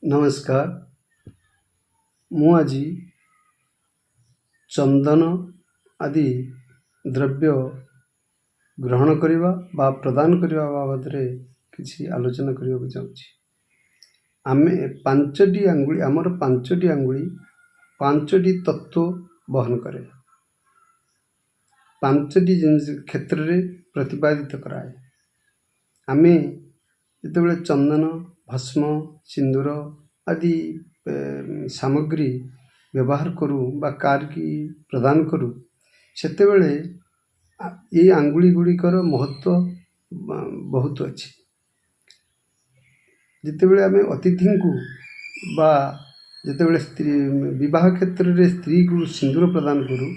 नमस्कार। मु आज चंदन आदि द्रव्य ग्रहण करने बा प्रदान करने बाबद किसी आलोचना करने को चाहूँगी। आमे पांचटी आंगुली आमर पांचटी आंगुली पांचटी तत्व बहन करे, पांचटी क्षेत्र में प्रतिपादित कराए। आमे जितेबाला चंदन भस्म सिंदूर आदि सामग्री व्यवहार करूँ बा कार की प्रदान करूँ सेतेबेले ये आंगुली गुड़िकर महत्व बहुत अच्छी। जितेबाला आमे अतिथि को बा जितेबाला स्त्री विवाह क्षेत्र में स्त्री को सिंदूर प्रदान करूँ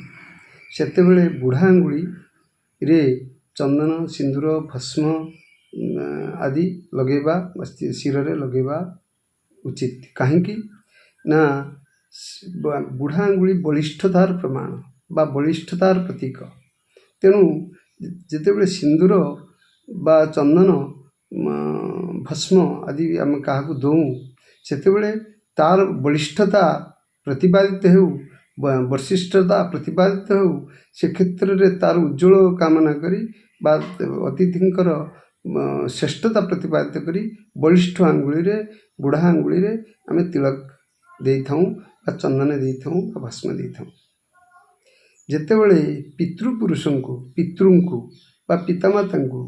सेतेबेले बुढ़ा आंगुली रे चंदन सिंदूर भस्म आदि लगेबा शिर रे लगेबा उचित। कहीं ना बुढ़ा आंगुली बलिष्ठतार प्रमाण बा बलिष्ठतार प्रतीक। तेणु जितेबाला सिंदूर बा चंदन भस्म आदि आम क्या दौं सेतेबेले तार बलिष्ठता प्रतिपादित हो वैशिष्टता प्रतिपादित हो से क्षेत्र में तार उज्ज्वल कामना करी बा अतिथिंकर श्रेष्ठता प्रतिपादित करी बलिष्ठ आंगुली रे बुढ़ा आंगुली रे आमे तिलक दे थाऊँ बा चंदन दे थाऊँ बा भस्म दे थाऊँ। जेतेबेले पितृपुरुषों को पितृं को बा पितामाता को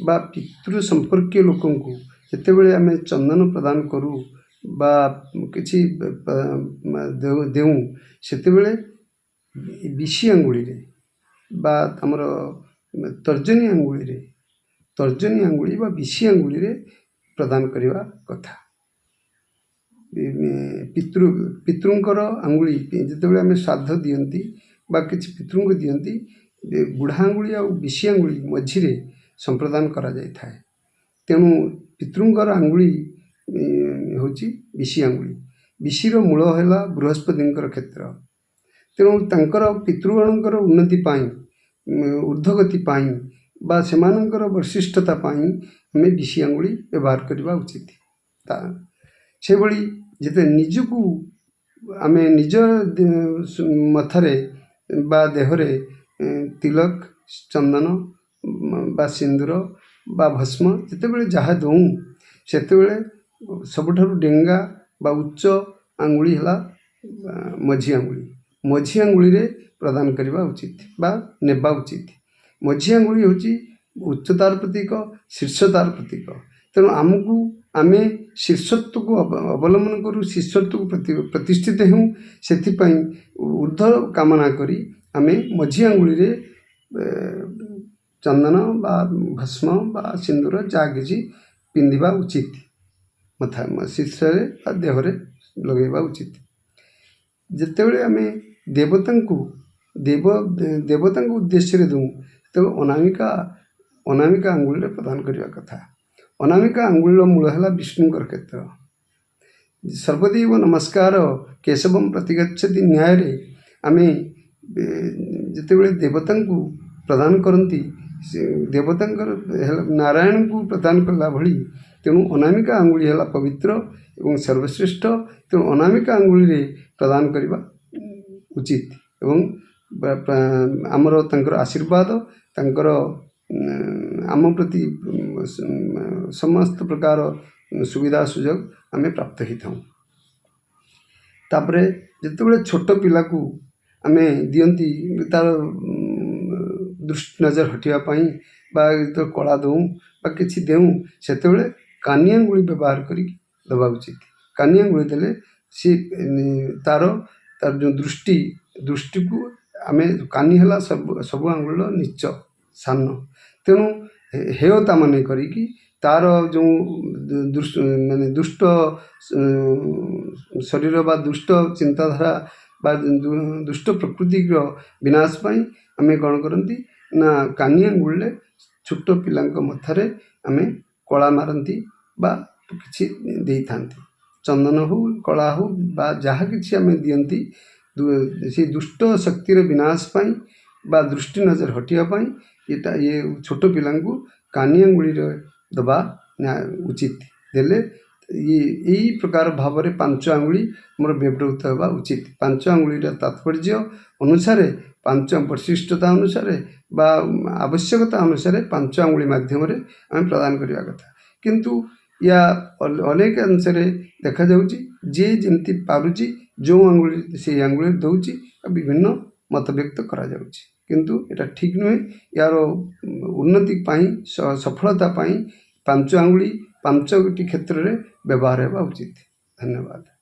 बा पितृ संपर्कीय लोकों को जेतेबेले आमे चंदन प्रदान करूँ बा किसी देऊँ सेतेबेले विशी आंगुली रे बा आमर तर्जनी आंगुली रे तर्जनी आंगुली बा विशी आंगुली रे प्रदान करवा कथा। पितृंकर आंगुली जितेबाला आमे श्राद्ध दियंती बा किसी पितृं को दियंती बुढ़ा आंगुली आ विशी आंगुली मझिरे संप्रदान करा जाय थाए। तेणु पितृंकर आंगुली होची विशी आंगुली। विशीर मूल है बृहस्पतिंकर क्षेत्र। तेणु तांकर पितृगणकर उन्नति पाई ऊर्ध्वगति पाई बा सेमानंकर वैशिष्टता पाई हमें विशी आंगुली व्यवहार करवा उचित। से भली जिते निजकू आमे निज मथारे बा देहरे तिलक चंदन बा सिंदूर बा भस्म जितेबेले जहाँ दौं सेतेबेले सबुठारु डेंगा बा उच्च आंगुली है मझी आंगुली। मझी आंगुली रे प्रदान करवा उचित बा नेबा उचित। मझी आंगुली होची उच्चतार प्रतीक शीर्षतार प्रतीक। तेणु आमको आमे शीर्षत्व को अवलंबन करूँ शीर्षत्व को प्रतिष्ठित हूँ से ऊर्ध्व कामना करी आमे मझी आंगुली रे चंदन बा भस्म बा सिंदूर जहाँ किसी पिंधिबा उचित मथा शीर्ष बा देहरे लगेबा उचित। जितेबाला आमे देवता को उद्देश्य दूँ तो अनामिका आंगुली प्रदान करने कथा। अनामिका आंगुल मूल है विष्णुकर क्षेत्र। सर्वदेव नमस्कार केशवम प्रतिगच्छति न्याय रे आमे जितेबाला देवता को प्रदान करती देवता नारायण को प्रदान कला भली। तेणु अनामिका आंगुली है पवित्र एवं सर्वश्रेष्ठ। तेणु अनामिका आंगुली रे प्रदान करवा उचित एवं आमर तांकर आशीर्वाद तांकर आम प्रति समस्त प्रकार सुविधा सुजोग आमे प्राप्त ही थाऊँ। तापरे जितेबाला छोट पिला को आमे दियंती तार दृष्टि नजर हटिया पाई बा तो कला दौं बा किसी देऊँ सेतेबेले कानी आंगुली व्यवहार करी दबा उचित। कानी आंगुली देले सी तार जो दृष्टि को आमे कानी है सब आंगुल नीच सान। तेणु हेयता माने करी तार जो माने दुष्ट शरीर बा दुष्ट चिंताधारा बा दुष्ट प्रकृति विनाश पाई आमे कौन करती ना कानी आंगुली छोट पिलांक मथारे आमे कला मारती बा किसी दे थांती चंदन हो कला हो बा जहाँ किसी आमे दियंती से दुष्ट शक्तिर विनाश पाई बा दृष्टि नजर हटिया पाई ये छोट पिलांकु कानी आंगुली दबा उचित। देले ଏହି ପ୍ରକାର ଭାବରେ ପାଞ୍ଚ ଆଙ୍ଗୁଳି ଆମର ବ୍ୟବହୃତ ହେବା ଉଚିତ। ପାଞ୍ଚ ଆଙ୍ଗୁଳିର ତାତ୍ପର୍ଯ୍ୟ ଅନୁସାରେ, ପାଞ୍ଚ ବୈଶିଷ୍ଟ୍ୟତା ଅନୁସାରେ ବା ଆବଶ୍ୟକତା ଅନୁସାରେ ପାଞ୍ଚ ଆଙ୍ଗୁଳି ମାଧ୍ୟମରେ ଆମେ ପ୍ରଦାନ କରିବା କଥା। କିନ୍ତୁ ୟା ଅନେକ ଅଂଶରେ ଦେଖାଯାଉଛି ଯିଏ ଯେମିତି ପାରୁଛି ଯେଉଁ ଆଙ୍ଗୁଳି ସେଇ ଆଙ୍ଗୁଳିରେ ଦେଉଛି, ବିଭିନ୍ନ ମତବ୍ୟକ୍ତ କରାଯାଉଛି। କିନ୍ତୁ ଏଟା ଠିକ୍ ନୁହେଁ। ୟାର ଉନ୍ନତି ପାଇଁ, ସଫଳତା ପାଇଁ ପାଞ୍ଚ ଆଙ୍ଗୁଳି ପାଞ୍ଚଟି କ୍ଷେତ୍ରରେ ବ୍ୟବହାର ହେବା ଉଚିତ। ଧନ୍ୟବାଦ।